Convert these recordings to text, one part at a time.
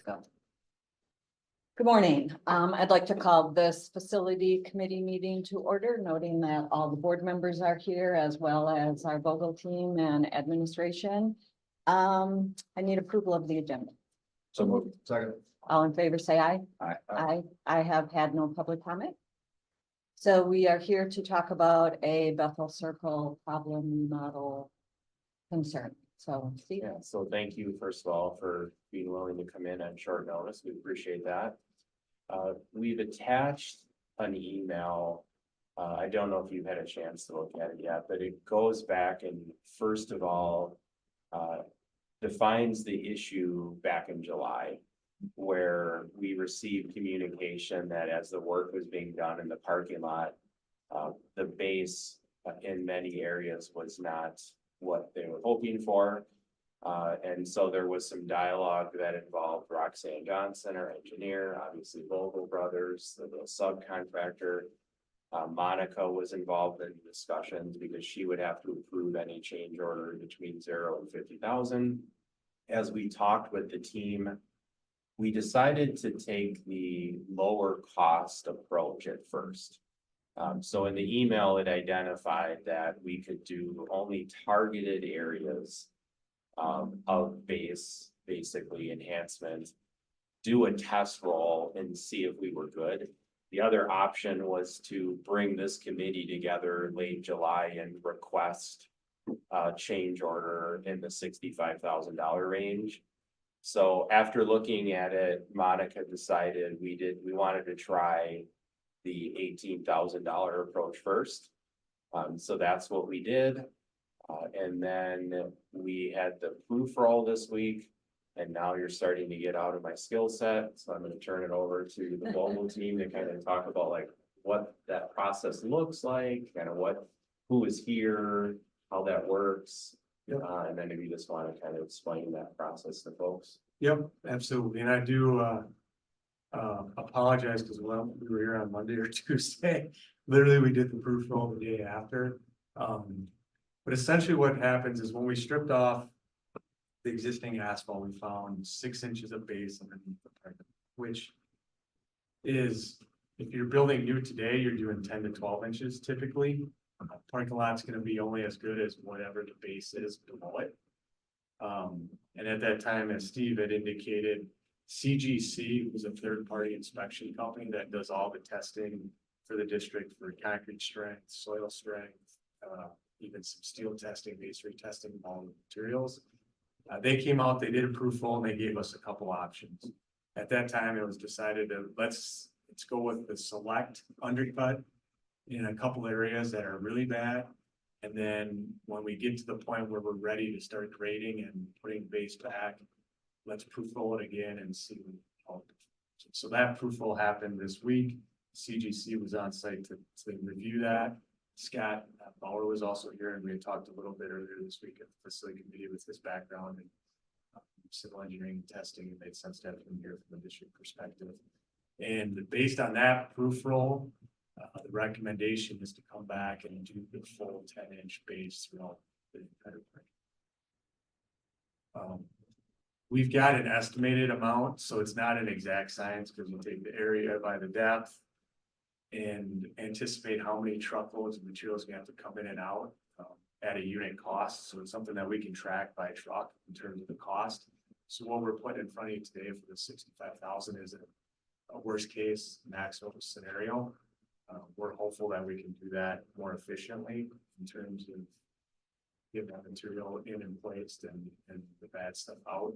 Go. Good morning. I'd like to call this facility committee meeting to order, noting that all the board members are here as well as our Vogel team and administration. I need approval of the agenda. So moved. Second. All in favor, say aye. Aye. Aye. I have had no public comment. So we are here to talk about a Bethel Circle problem model concern. So, Steve. Yeah, so thank you, first of all, for being willing to come in on short notice. We appreciate that. We've attached an email. I don't know if you've had a chance to look at it yet, but it goes back and first of all, defines the issue back in July, where we received communication that as the work was being done in the parking lot, the base in many areas was not what they were hoping for. And so there was some dialogue that involved Roxanne Johnson, our engineer, obviously Vogel Brothers, the subcontractor. Monica was involved in discussions because she would have to approve any change order between 0 and 50,000. As we talked with the team, we decided to take the lower cost approach at first. So in the email, it identified that we could do only targeted areas of basically enhancement, do a test roll and see if we were good. The other option was to bring this committee together late July and request a change order in the $65,000 range. So after looking at it, Monica decided we wanted to try the $18,000 approach first. So that's what we did. And then we had the proof roll this week, and now you're starting to get out of my skill set. So I'm going to turn it over to the Vogel team to kind of talk about like what that process looks like, kind of who is here, how that works. Yep. And then if you just want to kind of explain that process to folks. Yep, absolutely. And I do apologize because we were here on Monday or Tuesday. Literally, we did the proof roll the day after. But essentially what happens is when we stripped off the existing asphalt, we found 6 inches of base underneath the parking, which is, if you're building new today, you're doing 10 to 12 inches typically. Parking lot's going to be only as good as whatever the base is below it. And at that time, as Steve had indicated, CGC was a third-party inspection company that does all the testing for the district for concrete strength, soil strength, even some steel testing, masonry testing, all the materials. They came out, they did a proof roll, and they gave us a couple options. At that time, it was decided to let's go with the select undercut in a couple areas that are really bad. And then when we get to the point where we're ready to start grading and putting base back, let's proof roll it again and see how it performs. So that proof roll happened this week. CGC was on site to review that. Scott Bauer was also here, and we had talked a little bit earlier this week at the facility committee with his background in civil engineering and testing. It made sense to have him here from a district perspective. And based on that proof roll, the recommendation is to come back and do the full 10-inch base throughout the entire park. We've got an estimated amount, so it's not an exact science because we take the area by the depth and anticipate how many truckloads of materials we have to come in and out at a unit cost. So it's something that we can track by truck in terms of the cost. So what we're putting in front of you today for the 65,000 is a worst case maximum scenario. We're hopeful that we can do that more efficiently in terms of getting that material in and placed and the bad stuff out.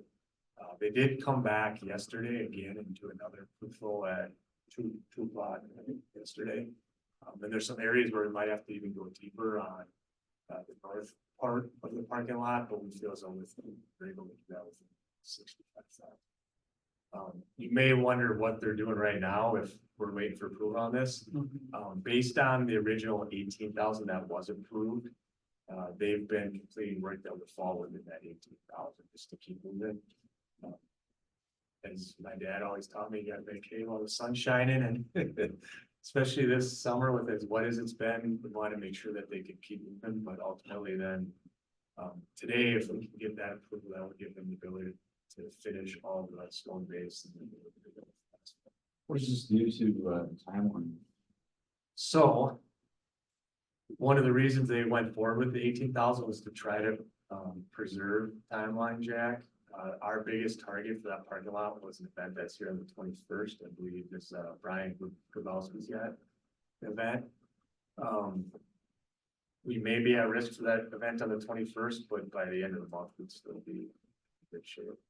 They did come back yesterday again and do another proof roll at two o'clock yesterday. And there's some areas where we might have to even go deeper on the north part of the parking lot, but we feel as though we're able to do that with 65,000. You may wonder what they're doing right now if we're waiting for approval on this. Based on the original 18,000 that was approved, they've been completing work that would fall within that 18,000 just to keep moving. As my dad always taught me, you gotta make hay while the sun's shining, and especially this summer with as wet as it's been, we want to make sure that they can keep moving. But ultimately then today, if we can get that approval, that would give them the ability to to finish all the stone base. What does this do to, timeline? So. One of the reasons they went forward with the 18,000 was to try to preserve timeline, Jack. Our biggest target for that parking lot was an event that's here on the 21st. I believe this Brian Grabowski's yet event. We may be at risk for that event on the 21st, but by the end of the month, we'd still be in good shape.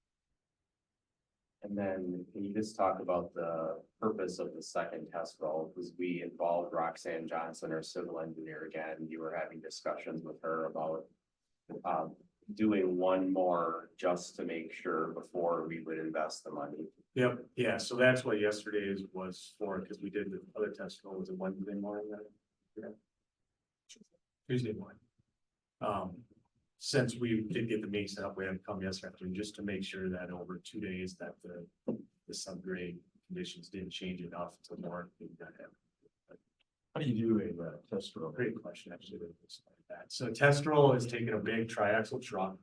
And then can you just talk about the purpose of the second test roll? Because we involved Roxanne Johnson, our civil engineer, again. You were having discussions with her about doing one more just to make sure before we would invest the money. Yep, yeah, so that's what yesterday's was for, because we did the other test roll, was it Wednesday morning? Yeah. Tuesday morning. Since we did get the meeting set up, we had to come yesterday afternoon just to make sure that over 2 days that the subgrade conditions didn't change enough to warrant that. How do you do a test roll? Great question, actually. That. So test roll is taking a big triaxle truck,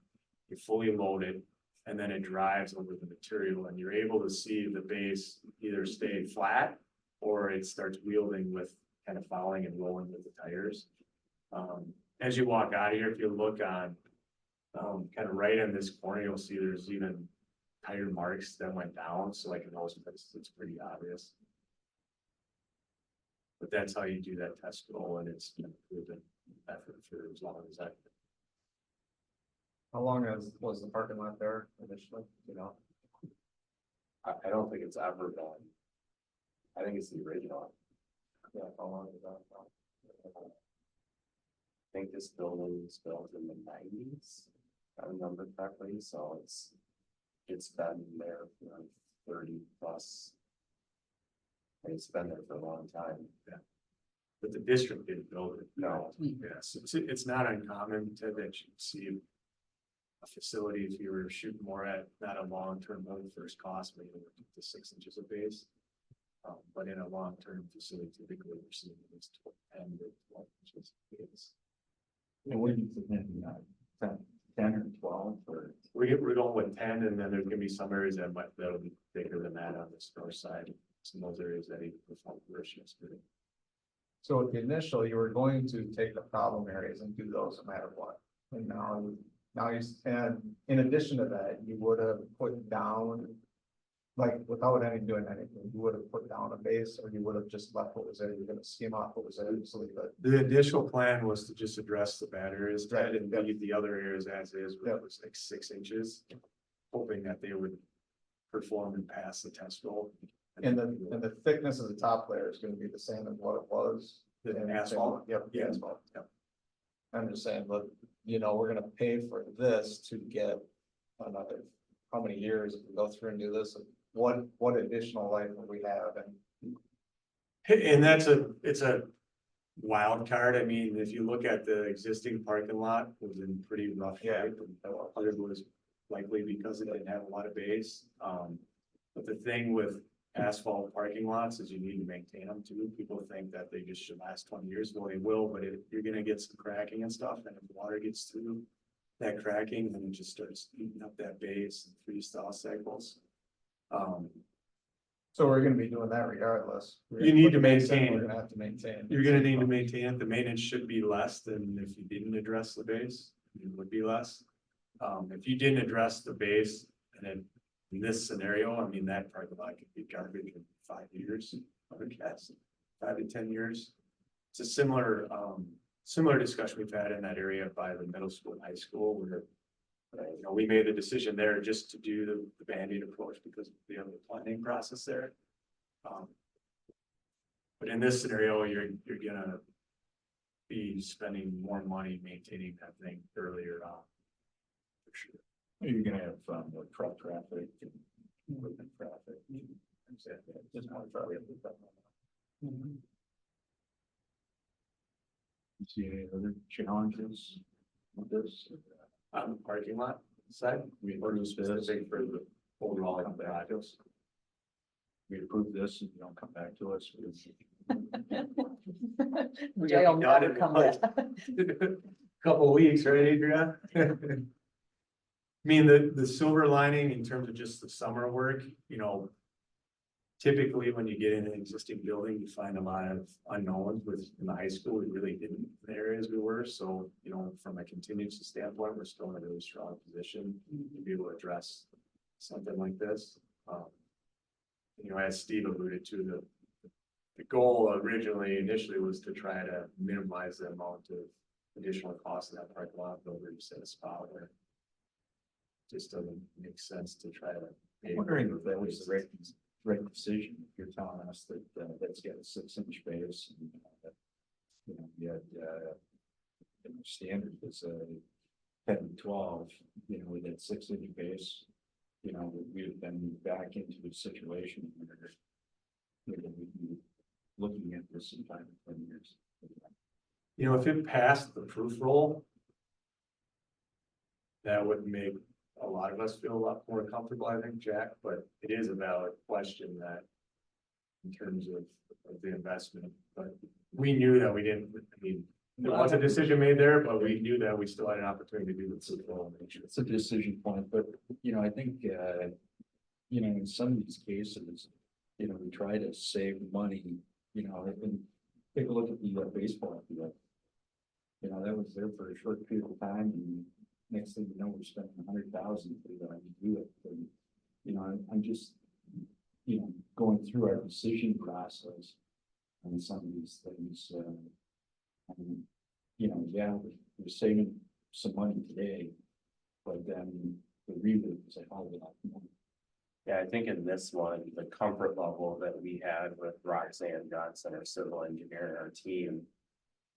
you fully load it, and then it drives over the material, and you're able to see the base either stay flat or it starts wheeling with kind of falling and rolling with the tires. As you walk out of here, if you look on kind of right in this corner, you'll see there's even tire marks that went down. So like in those places, it's pretty obvious. But that's how you do that test roll, and it's been a proven effort for as long as that. How long was the parking lot there initially, you know? I don't think it's ever done. I think it's the original. Yeah, how long is that? I think this building was built in the 90s, if I remember correctly, so it's been there for 30 plus. And it's been there for a long time. Yeah. But the district didn't build it. No. Yes, it's not uncommon to that you see a facility, if you were shooting more at not a long-term loan first cost, maybe to 6 inches of base. But in a long-term facility, typically we're seeing at least 10 to 12 inches of base. And what do you think, 10 or 12 or? We're going with 10, and then there's gonna be some areas that'll be bigger than that on this north side. Some of those areas that even perform worse yesterday. So with the initial, you were going to take the problem areas and do those no matter what. And now you, and in addition to that, you would have put down, like without doing anything, you would have put down a base, or you would have just left what was there. You're gonna skim off what was there, just leave it. The initial plan was to just address the bad areas, Right. and leave the other areas as is, which Yep. was like 6 inches. Hoping that they would perform and pass the test roll. And the thickness of the top layer is gonna be the same as what it was. The in asphalt? Yep, the Yeah. asphalt. Yep. I'm just saying, look, you know, we're gonna pay for this to get another, how many years if we go through and do this? What additional life will we have? And And it's a wild card. I mean, if you look at the existing parking lot, it was in pretty rough Yeah. shape. And part of it was likely because it didn't have a lot of base. But the thing with asphalt parking lots is you need to maintain them too. People think that they just should last 20 years. Well, they will, but you're gonna get some cracking and stuff. And if water gets through that cracking, then it just starts eating up that base and freeze thaw cycles. so we're gonna be doing that regardless. You need to maintain We're it. gonna have to maintain. You're gonna need to maintain it. The maintenance should be less than if you didn't address the base. It would be less. If you didn't address the base, and then in this scenario, I mean, that parking lot could be garbage in 5 years, I would guess, 5 to 10 years. It's a similar discussion we've had in that area by the middle school and high school where, we made the decision there just to do the Band-Aid approach because we have the planning process there. But in this scenario, you're gonna be spending more money maintaining that thing earlier on. For sure. You're gonna have more truck traffic and movement traffic. Just more traffic. You see any other challenges with this? On the parking lot side, We or approve just this, specific for the overall come back to us. We approve this and you don't come back to us. We Jay will got never it come in back. Couple of weeks, right, Adrian? mean, the silver lining in terms of just the summer work, you know. Typically, when you get in an existing building, you find a lot of unknowns with, in the high school, we really didn't, in the areas we were, so, you know, from a contingency standpoint, we're still in a really strong position to be able to address something like this. You know, as Steve alluded to, the goal originally, initially was to try to minimize the amount of additional costs in that parking lot, but we're just at a spot where it just doesn't make sense to try to. I'm wondering if that was the right decision. If you're telling us that, that's got a 6-inch base. And, you know, you had, standard is 10-12, you know, with that 6-inch base, you know, we've been back into a situation where, you know, we'd be looking at this in 5 to 10 years. You know, if it passed the proof roll, that would make a lot of us feel a lot more comfortable, I think, Jack, but it is a valid question that in terms of the investment, but we knew that we didn't, I mean, there was a decision made there, but we knew that we still had an opportunity to do the proof roll. It's a decision point, but, you know, I think, you know, in some of these cases, you know, we try to save money, you know, and take a look at the baseball field. You know, that was there for a short period of time, and next thing you know, we're spending $100,000 to do it. And, you know, I'm just, you know, going through our decision process on some of these things. And, you know, yeah, we're saving some money today, but then the rebate is a hell of a lot more. Yeah, I think in this one, the comfort level that we had with Roxanne Johnson, our civil engineer, and our team,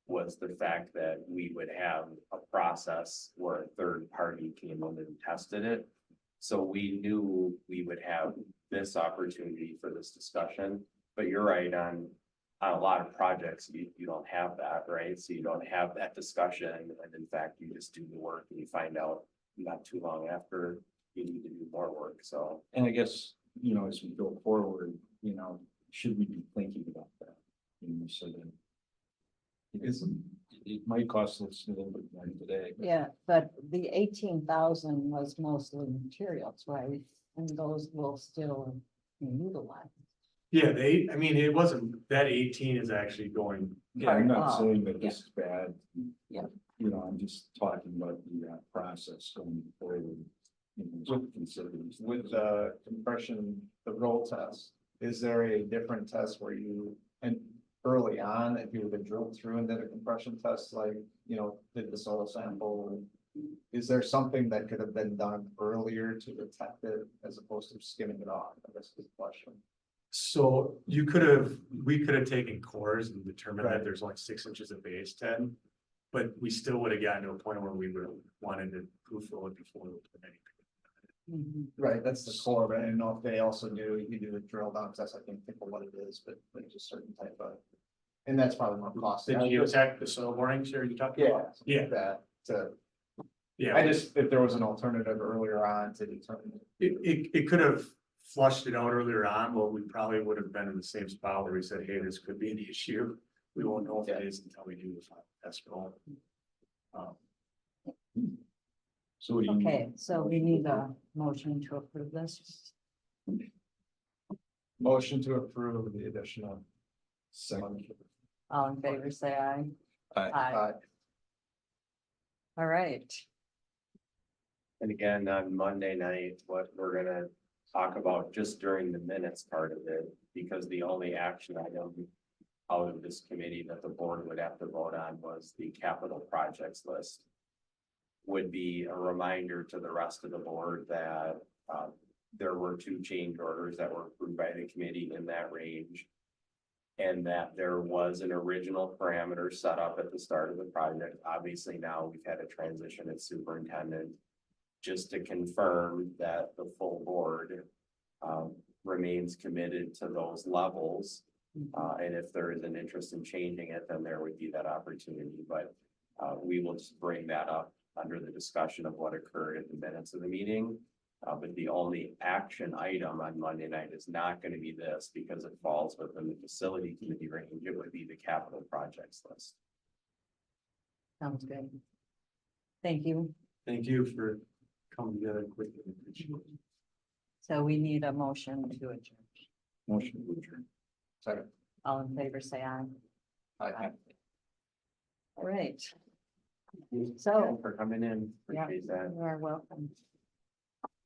was the fact that we would have a process where a third party came in and tested it. So we knew we would have this opportunity for this discussion, but you're right, on a lot of projects, you don't have that, right? So you don't have that discussion, and in fact, you just do the work and you find out not too long after you need to do more work, so. And I guess, you know, as we go forward, you know, should we be thinking about that? You know, so that it might cost us a little bit more today. But Yeah, but the 18,000 was mostly materials, right? And those will still be utilized. Yeah, I mean, it wasn't, that 18 is actually going, yeah, I'm not Oh, saying that this is bad. Yeah. You know, I'm just talking about the process going forward. You know, considering With the compression, the roll test, is there a different test where you, and early on, if you would have drilled through and did a compression test, like, you know, did the soil sample? Is there something that could have been done earlier to detect it as opposed to skimming it off? I guess is the question. so we could have taken cores and determined that Right. there's only 6 inches of base 10. But we still would have gotten to a point where we would have wanted to proof roll it before we put anything. Right, that's the core, but I didn't know if they also knew you do the drill down test. I can't think of what it is, but there's a certain type of. And that's probably more costly. The geotech, the soil borings, are you talking Yeah, about? Yeah, that, yeah. I just, if there was an alternative earlier on to determine. It could have flushed it out earlier on, but we probably would have been in the same spot where we said, hey, this could be an issue. We won't know if it is until we do the final test roll. So what do you? Okay, so we need a motion to approve this. Motion to approve the additional. Second. All in favor, say aye. Aye. All right. And again, on Monday night, what we're gonna talk about just during the minutes part of it, because the only action item out of this committee that the board would have to vote on was the capital projects list. Would be a reminder to the rest of the board that there were 2 change orders that were approved by the committee in that range. And that there was an original parameter set up at the start of the project. Obviously, now we've had a transition as superintendent. Just to confirm that the full board remains committed to those levels. And if there is an interest in changing it, then there would be that opportunity, but we will just bring that up under the discussion of what occurred at the minutes of the meeting. But the only action item on Monday night is not going to be this because it falls within the facility committee range. It would be the capital projects list. Sounds good. Thank you. Thank you for come together quickly. So we need a motion to adjourn. Motion to adjourn. Second. All in favor, say aye. Aye. All right. Thank you So- for coming in. Yeah. Appreciate that. You are welcome.